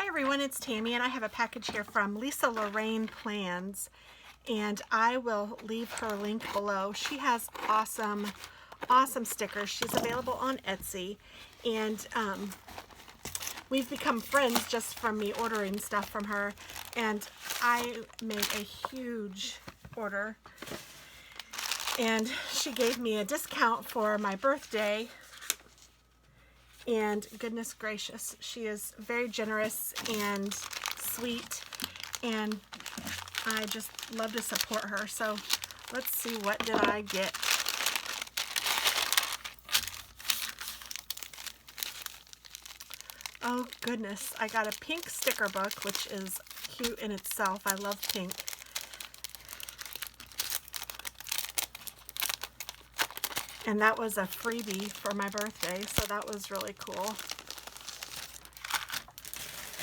Hi everyone, it's Tammy and I have a package here from Lisa Lorene Plans, and I will leave her link below. She has awesome stickers. She's available on Etsy, and we've become friends just from me ordering stuff from her, and I made a huge order and she gave me a discount for my birthday. And goodness gracious, she is very generous and sweet, and I just love to support her. So let's see, what did I get? Oh goodness, I got a pink sticker book, which is cute in itself. I love pink. And that was a freebie for my birthday, so that was really cool.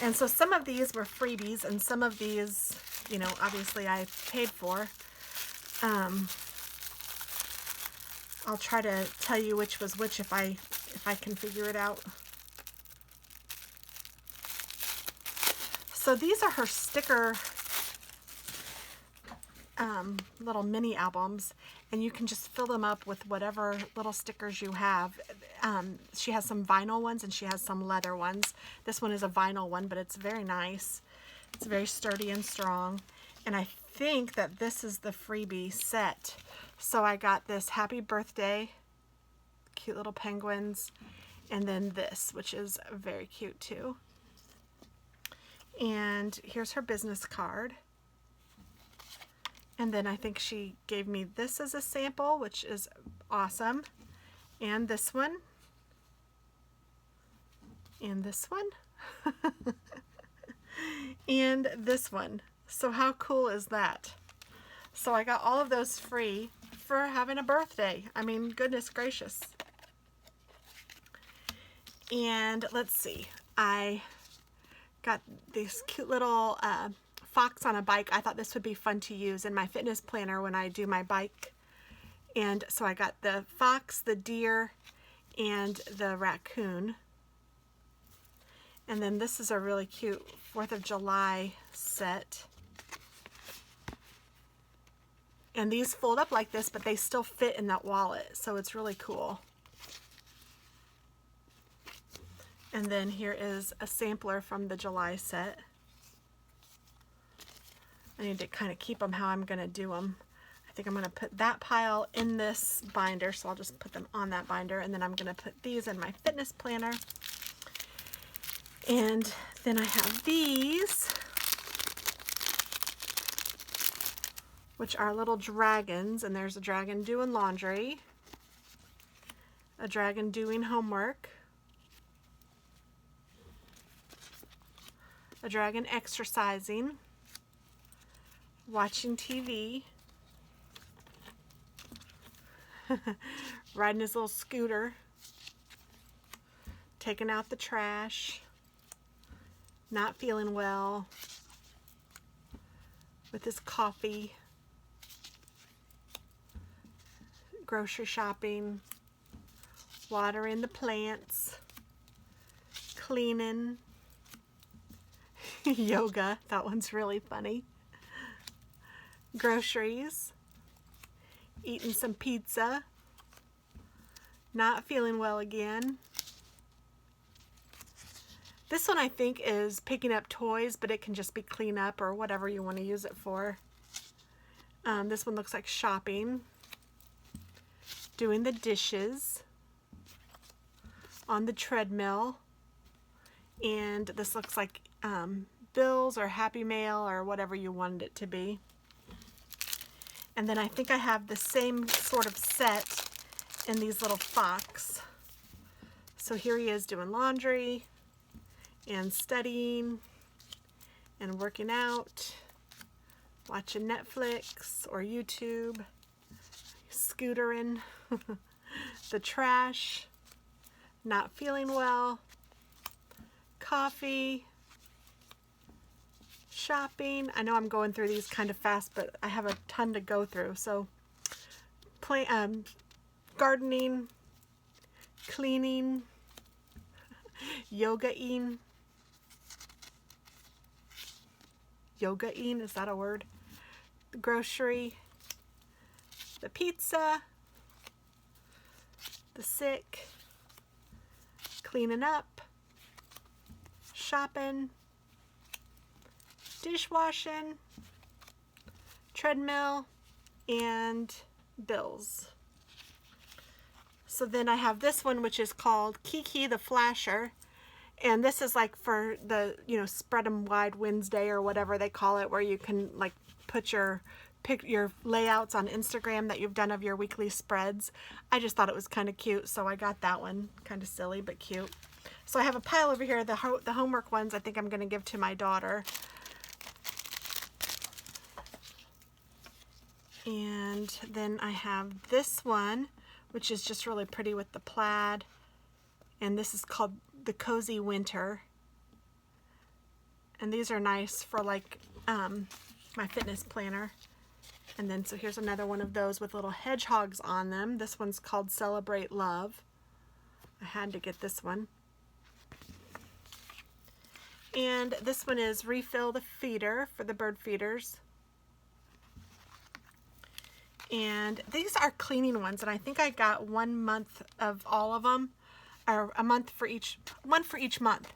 And so some of these were freebies, and some of these, you know, obviously I paid for. I'll try to tell you which was which if I can figure it out. So these are her sticker little mini albums, and you can just fill them up with whatever little stickers you have. She has some vinyl ones and she has some leather ones. This one is a vinyl one, but it's very nice. It's very sturdy and strong, and I think that this is the freebie set. So I got this happy birthday, cute little penguins, and then this, which is very cute too. And here's her business card. And then I think she gave me this as a sample, which is awesome. And this one. And this one. And this one. So how cool is that? So I got all of those free for having a birthday. I mean, goodness gracious. And let's see. I got this cute little fox on a bike. I thought this would be fun to use in my fitness planner when I do my bike. And so I got the fox, the deer, and the raccoon. And then this is a really cute 4th of July set. And these fold up like this, but they still fit in that wallet, so it's really cool. And then here is a sampler from the July set. I need to kind of keep them how I'm going to do them. I think I'm going to put that pile in this binder, so I'll just put them on that binder, and then I'm going to put these in my fitness planner. And then I have these, which are little dragons, and there's a dragon doing laundry, a dragon doing homework, a dragon exercising, watching TV, riding his little scooter, taking out the trash, not feeling well, with his coffee, grocery shopping, watering the plants, cleaning, yoga, that one's really funny, groceries, eating some pizza, not feeling well again. This one I think is picking up toys, but it can just be cleanup or whatever you want to use it for. This one looks like shopping, doing the dishes, on the treadmill, and this looks like bills or Happy Mail or whatever you wanted it to be. And then I think I have the same sort of set in these little fox. So here he is doing laundry and studying and working out, watching Netflix or YouTube, scootering, the trash, not feeling well, coffee, shopping. I know I'm going through these kind of fast, but I have a ton to go through. So gardening, cleaning, yoga-ing, yoga-ing, is that a word? The grocery, the pizza, the sick, cleaning up, shopping, dishwashing, treadmill, and bills. So then I have this one, which is called Kiki the Flasher. And this is like for the, you know, Spread 'em Wide Wednesday or whatever they call it, where you can like put your layouts on Instagram that you've done of your weekly spreads. I just thought it was kind of cute, so I got that one. Kind of silly, but cute. So I have a pile over here. The homework ones I think I'm going to give to my daughter. And then I have this one, which is just really pretty with the plaid. And this is called the Cozy Winter. And these are nice for like my fitness planner. And then so here's another one of those with little hedgehogs on them. This one's called Celebrate Love. I had to get this one. And this one is Refill the Feeder for the bird feeders. And these are cleaning ones, and I think I got 1 month of all of them, or a month for each, one for each month.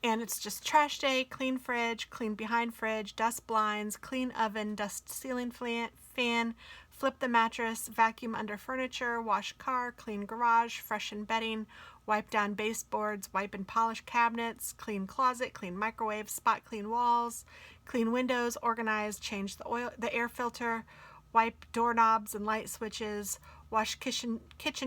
And it's just trash day, clean fridge, clean behind fridge, dust blinds, clean oven, dust ceiling fan, flip the mattress, vacuum under furniture, wash car, clean garage, freshen bedding, wipe down baseboards, wipe and polish cabinets, clean closet, clean microwave, spot clean walls, clean windows, organize, change the air filter, wipe doorknobs and light switches, wash kitchen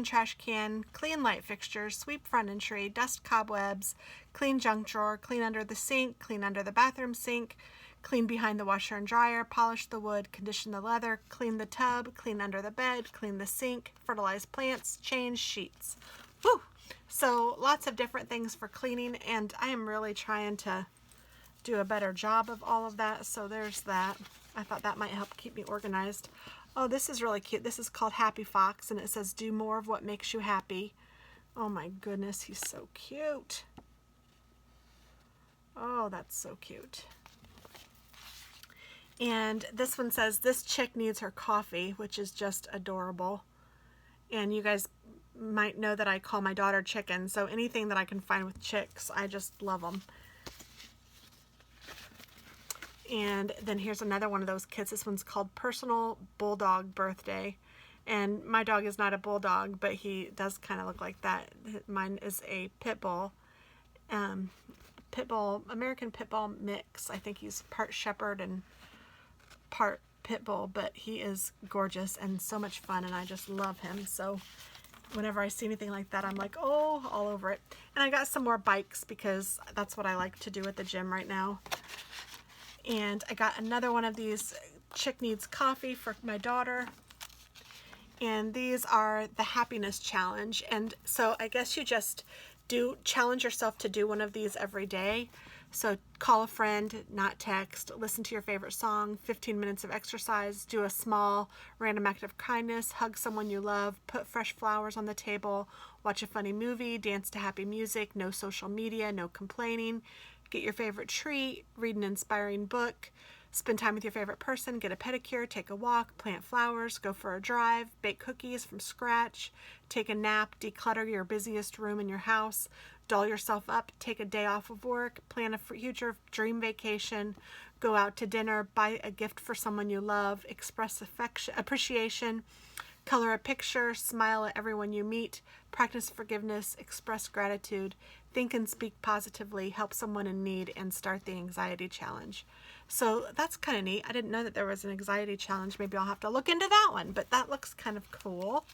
trash can, clean light fixtures, sweep front entry, dust cobwebs, clean junk drawer, clean under the sink, clean under the bathroom sink, clean behind the washer and dryer, polish the wood, condition the leather, clean the tub, clean under the bed, clean the sink, fertilize plants, change sheets. Woo! So lots of different things for cleaning, and I am really trying to do a better job of all of that, so there's that. I thought that might help keep me organized. Oh, this is really cute. This is called Happy Fox, and it says, do more of what makes you happy. Oh my goodness, he's so cute. Oh, that's so cute. And this one says, this chick needs her coffee, which is just adorable. And you guys might know that I call my daughter Chicken, so anything that I can find with chicks, I just love them. And then here's another one of those kits. This one's called Personal Bulldog Birthday. And my dog is not a bulldog, but he does kind of look like that. Mine is a pit bull. American pit bull mix. I think he's part shepherd and part pit bull, but he is gorgeous and so much fun, and I just love him. So whenever I see anything like that, I'm like, oh, all over it. And I got some more bikes because that's what I like to do at the gym right now. And I got another one of these Chick Needs Coffee for my daughter. And these are the Happiness Challenge. And so I guess you just challenge yourself to do one of these every day. So call a friend, not text, listen to your favorite song, 15 minutes of exercise, do a small random act of kindness, hug someone you love, put fresh flowers on the table, watch a funny movie, dance to happy music, no social media, no complaining, get your favorite treat, read an inspiring book, spend time with your favorite person, get a pedicure, take a walk, plant flowers, go for a drive, bake cookies from scratch, take a nap, declutter your busiest room in your house, doll yourself up, take a day off of work, plan a future dream vacation, go out to dinner, buy a gift for someone you love, express appreciation, color a picture, smile at everyone you meet, practice forgiveness, express gratitude, think and speak positively, help someone in need, and start the anxiety challenge. So that's kind of neat. I didn't know that there was an anxiety challenge. Maybe I'll have to look into that one, but that looks kind of cool.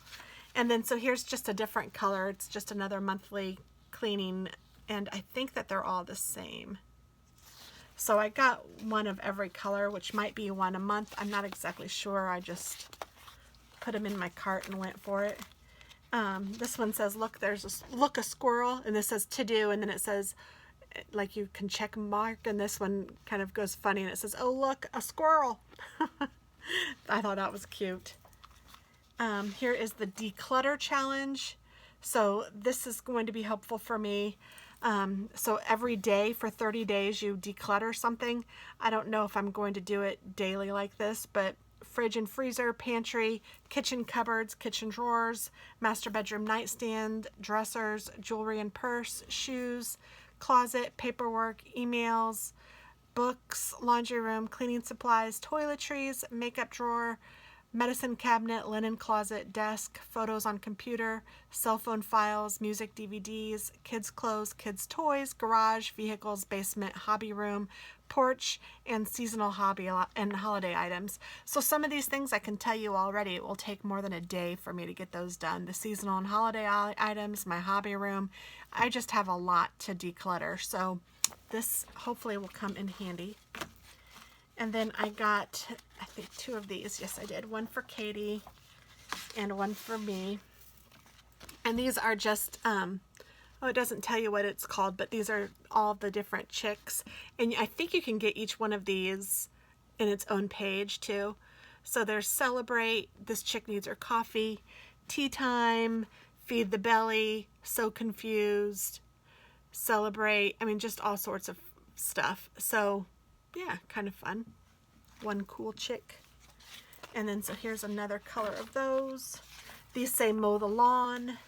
And then so here's just a different color. It's just another monthly cleaning, and I think that they're all the same. So I got one of every color, which might be one a month. I'm not exactly sure. I just put them in my cart and went for it. This one says, look a squirrel, and this says to do, and then it says like you can check mark, and this one kind of goes funny and it says, oh look, a squirrel. I thought that was cute. Here is the Declutter challenge. So this is going to be helpful for me. So every day for 30 days you declutter something. I don't know if I'm going to do it daily like this, but fridge and freezer, pantry, kitchen cupboards, kitchen drawers, master bedroom nightstand, dressers, jewelry and purse, shoes, closet, paperwork, emails, books, laundry room, cleaning supplies, toiletries, makeup drawer, medicine cabinet, linen closet, desk, photos on computer, cell phone files, music DVDs, kids clothes, kids toys, garage, vehicles, basement, hobby room, porch, and seasonal hobby and holiday items. So some of these things I can tell you already, it will take more than a day for me to get those done. The seasonal and holiday items, my hobby room, I just have a lot to declutter. So this hopefully will come in handy. And then I got, I think 2 of these. Yes, I did. One for Katie and one for me. And these are just, oh, it doesn't tell you what it's called, but these are all the different chicks. And I think you can get each one of these in its own page too. So there's Celebrate, This Chick Needs Her Coffee, Tea Time, Feed the Belly, So Confused, Celebrate. I mean, just all sorts of stuff. So yeah, kind of fun. One cool chick. And then so here's another color of those. These say Mow the Lawn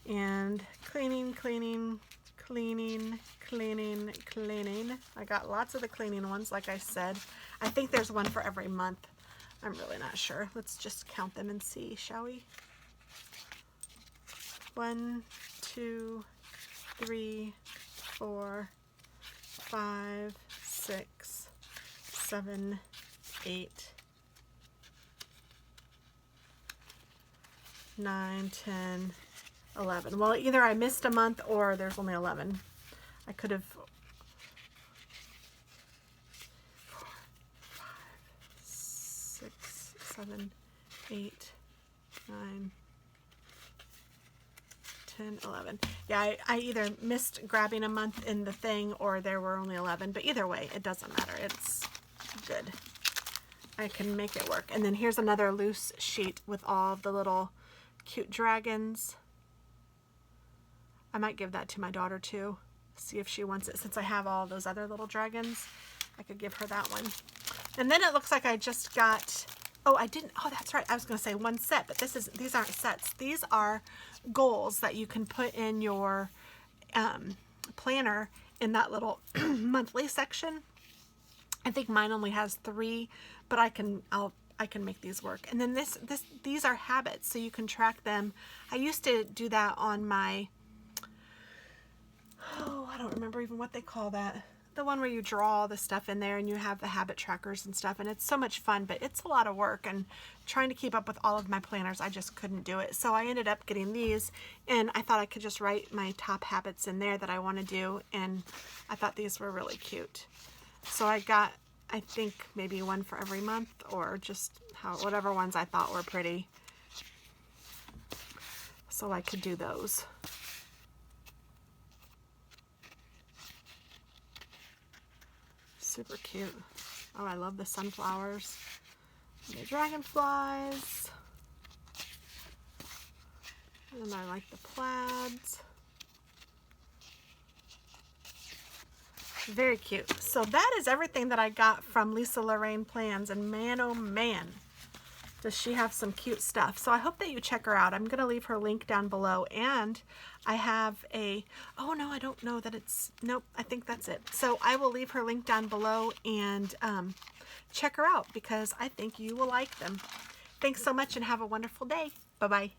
and cleaning, cleaning, cleaning, cleaning, cleaning. I got lots of the cleaning ones, like I said. I think there's one for every month. I'm really not sure. Let's just count them and see, shall we? 1, 2, 3, 4, 5, 6, 7, 8, 9, 10, 11. Well, either I missed a month or there's only 11. I could have 4, 5, 6, 7, 8, 9, 10, 11. Yeah, I either missed grabbing a month in the thing or there were only 11, but either way, it doesn't matter. It's good. I can make it work. And then here's another loose sheet with all the little cute dragons. I might give that to my daughter too, see if she wants it. Since I have all those other little dragons, I could give her that one. And then it looks like I just got, oh, I didn't, oh, that's right. I was going to say one set, but these aren't sets. These are goals that you can put in your planner in that little monthly section. I think mine only has 3, but I can make these work. And then these are habits, so you can track them. I used to do that on my, oh, I don't remember even what they call that. The one where you draw all the stuff in there and you have the habit trackers and stuff, and it's so much fun, but it's a lot of work, and trying to keep up with all of my planners, I just couldn't do it. So I ended up getting these, and I thought I could just write my top habits in there that I want to do, and I thought these were really cute. So I got, I think maybe one for every month, or just whatever ones I thought were pretty, so I could do those. Super cute. Oh, I love the sunflowers. The dragonflies. And I like the plaids. Very cute. So that is everything that I got from Lisa Lorene Plans, and man, oh man, does she have some cute stuff. So I hope that you check her out. I'm going to leave her link down below, and I have a, oh no, I don't know that it's, nope, I think that's it. So I will leave her link down below, and check her out because I think you will like them. Thanks so much and have a wonderful day. Bye-bye.